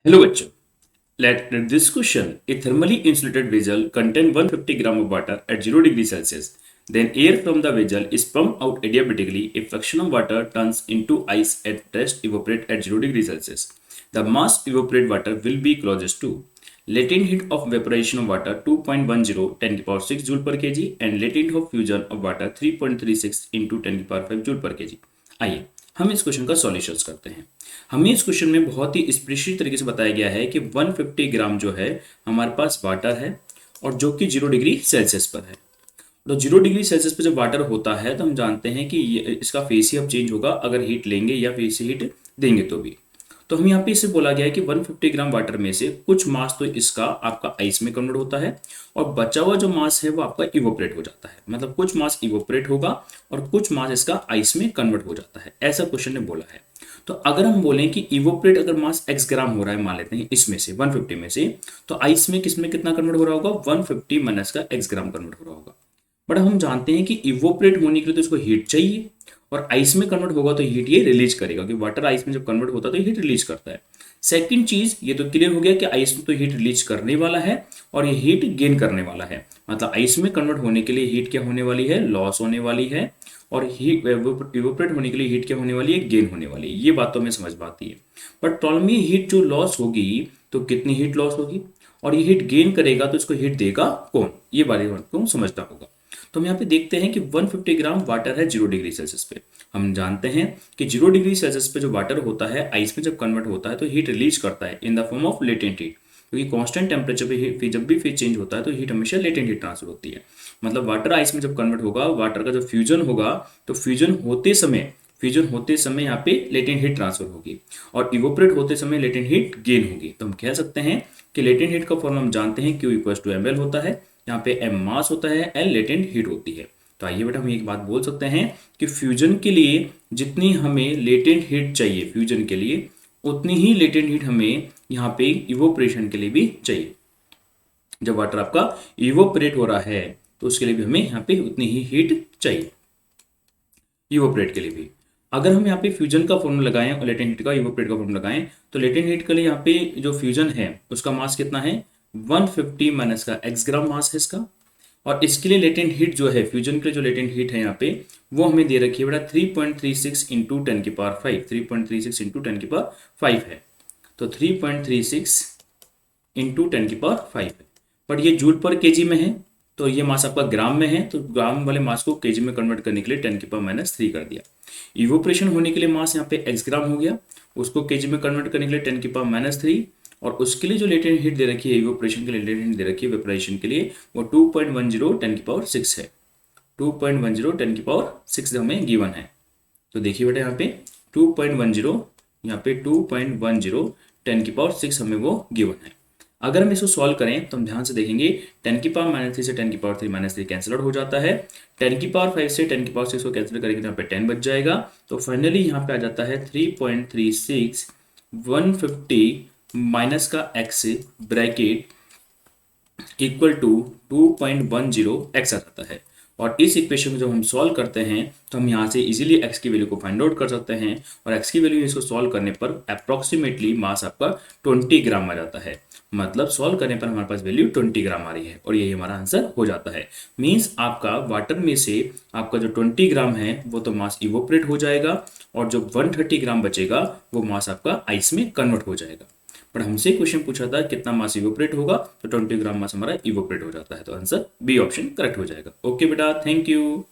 Hello बच्चों, let this question. A thermally insulated vessel contains 150 gram of water at 0 degree Celsius. Then air from the vessel is pumped out adiabatically. A fraction of water turns into ice at rest evaporate at 0 degree Celsius. The mass evaporate water will be closest to latent heat of evaporation of water 2.10 10 to the power 6 joule per kg and latent heat of fusion of water 3.36 into 10 to the power 5 joule per kg. आइए हम इस question का solutions करते हैं। हमें इस question में बहुत ही स्पेसिफिक तरीके से बताया गया है कि 150 ग्राम जो है हमारे पास वाटर है और जो कि 0 डिग्री सेल्सियस पर है। तो 0 डिग्री सेल्सियस पर जब वाटर होता है तो हम जानते हैं कि इसका फेस ही अब चेंज होगा अगर हीट लेंगे या फेस हीट देंगे तो भी। तो हम यहाँ पे इसे बोला गया है कि 150 ग्राम वाटर में से कुछ मास तो इसका आपका आइस में कन्वर्ट होता है और बचा हुआ जो मास है वो आपका इवोपरेट हो जाता है। मतलब कुछ मास इवोपरेट होगा और कुछ मास इसका आइस में कन्वर्ट हो जाता है, ऐसा क्वेश्चन ने बोला है। तो अगर हम बोलें कि इवोपरेट अगर मास x ग्राम हो रहा है, मान लेते हैं इसमें से 150 में से, तो आइस में किसमें कितना कन्वर्ट हो रहा होगा, 150 माइनस का x ग्राम कन्वर्ट हो रहा होगा। बट हम जानते हैं कि इवोपरेट होने के लिए तो इसको हीट चाहिए और आइस में कन्वर्ट होगा तो हीट ये रिलीज करेगा, क्योंकि वाटर आइस में जब कन्वर्ट होता है तो हीट रिलीज करता है। सेकंड चीज ये तो क्लियर हो गया कि आइस में तो हीट रिलीज करने वाला है और ये हीट गेन करने वाला है। मतलब आइस में कन्वर्ट होने के लिए हीट क्या होने वाली है, लॉस होने वाली है, और हीट इवोपरेट होने के लिए हीट क्या होने वाली है, गेन होने वाली है। ये बात तो हमें समझ में आती है। बट प्रॉब्लम ये हीट जो लॉस होगी तो कितनी हीट लॉस होगी और ये हीट गेन करेगा तो इसको हीट देगा कौन, ये बात को समझना होगा। तो हम यहाँ पे देखते हैं कि 150 ग्राम वाटर है 0 डिग्री सेल्सियस पे। हम जानते हैं कि 0 डिग्री सेल्सियस पे जो वाटर होता है आइस में जब कन्वर्ट होता है तो हीट रिलीज करता है in the form of latent heat, क्योंकि कांस्टेंट टेम्परेचर पे जब भी फेज चेंज होता है तो हीट हमेशा लेटेंट हीट ट्रांसफर होती है। मतलब वाटर आइस में जब कन्वर्ट होगा, वाटर का जो फ्यूजन होगा तो फ्यूजन होते समय यहाँ पे लेटेंट हीट ट्रांसफर होगी और इवोपरेट होते समय लेटेंट हीट गेन होगी। तो हम कह सकते हैं कि लेटेंट हीट का फॉर्मूला हम जानते हैं, Q इक्वल टू ml होता है, यहाँ पे m मास होता है, L लेटेंट हीट होती है। तो आइए बेटा हम एक बात बोल सकते हैं कि फ्यूजन के लिए जितनी हमें लेटेंट हीट चाहिए फ्यूजन के लिए, उतनी ही लेटेंट हीट हमें यहाँ पे इवोपरेशन के लिए भी चाहिए। जब वाटर आपका इवोपरेट हो रहा है तो उसके लिए भी हमें यहाँ पे उतनी ही हीट चाहिए, इवोपरेट के लिए भी। अगर हम यहाँ पे फ्यूजन का फॉर्मूला लगाएं और लेटेंट हीट का इवोपरेट का फॉर्मूला लगाएं तो लेटेंट हीट के लिए यहाँ पे जो फ्यूजन है उसका मास कितना है, 150 माइनस का x ग्राम मास है इसका। और इसके लिए लेटेंट हीट जो है फ्यूजन के लिए जो लेटेंट हीट है यहाँ पे वो हमें दे रखी है बेटा 3.36 इंटू 10 की पावर 5, 3.36 इंटू 10 की पावर 5 है। तो 3.36 इंटू 10 की पावर 5 है। बट ये जूल पर केजी में है तो ये मास आपका ग्राम में है, तो ग्राम वाले मास को केजी में कन्वर्ट करने के लिए 10 की पावर माइनस 3 कर दिया। इवोपरेशन होने के लिए मास यहाँ पे x ग्राम हो गया, उसको केजी में कन्वर्ट करने के लिए 10 की पावर माइनस 3, और उसके लिए जो लेटेंट हीट दे रखी है इवोपरेशन के लिए लेटेंट हीट दे रखी है वेपराइजेशन के लिए वो 2.10 10 की पावर 6 है। 2.10 10 की पावर 6 हमें गिवन है। तो देखिए बेटा यहाँ पे 2.10, यहाँ पे 2.10 10 की पावर 6 हमें वो गिवन है। अगर हम इसको सॉल्व करें तो हम ध्यान से देखेंगे 10 की पावर माइनस 3 से 10 की पावर 3 माइनस 3 कैंसिल आउट हो जाता है। 10 की पावर 5 से 10 की पावर 6 को कैंसिल करेंगे तो यहाँ पे 10 बच जाएगा। तो फाइनली यहाँ पे आ जाता है 3.36 150 माइनस का x bracket equal to 2.10 x आ जाता है। और इस इक्वेशन को जब हम सॉल्व करते हैं तो हम यहाँ से इजीली x की वैल्यू को फाइंड आउट कर सकते हैं और x की वैल्यू इसको सॉल्व करने पर अप्रोक्सीमेटली मास आपका 20 ग्राम आ जाता है। मतलब सॉल्व करने पर हमारे पास वैल्यू 20 ग्राम आ रही है और यही हमारा आंसर हो जाता है। मीन्स आपका वाटर में से आपका जो 20 ग्राम है वो तो मास इवोपरेट हो जाएगा और जो 130 ग्राम बचेगा वो मास आपका आइस में कन्वर्ट हो जाएगा। पर हमसे क्वेश्चन पूछा था कितना मास इवोपरेट होगा, तो 20 ग्राम मास हमारा इवोपरेट हो जाता है। तो आंसर बी ऑप्शन करेक्ट हो जाएगा। ओके बेटा, थैंक यू।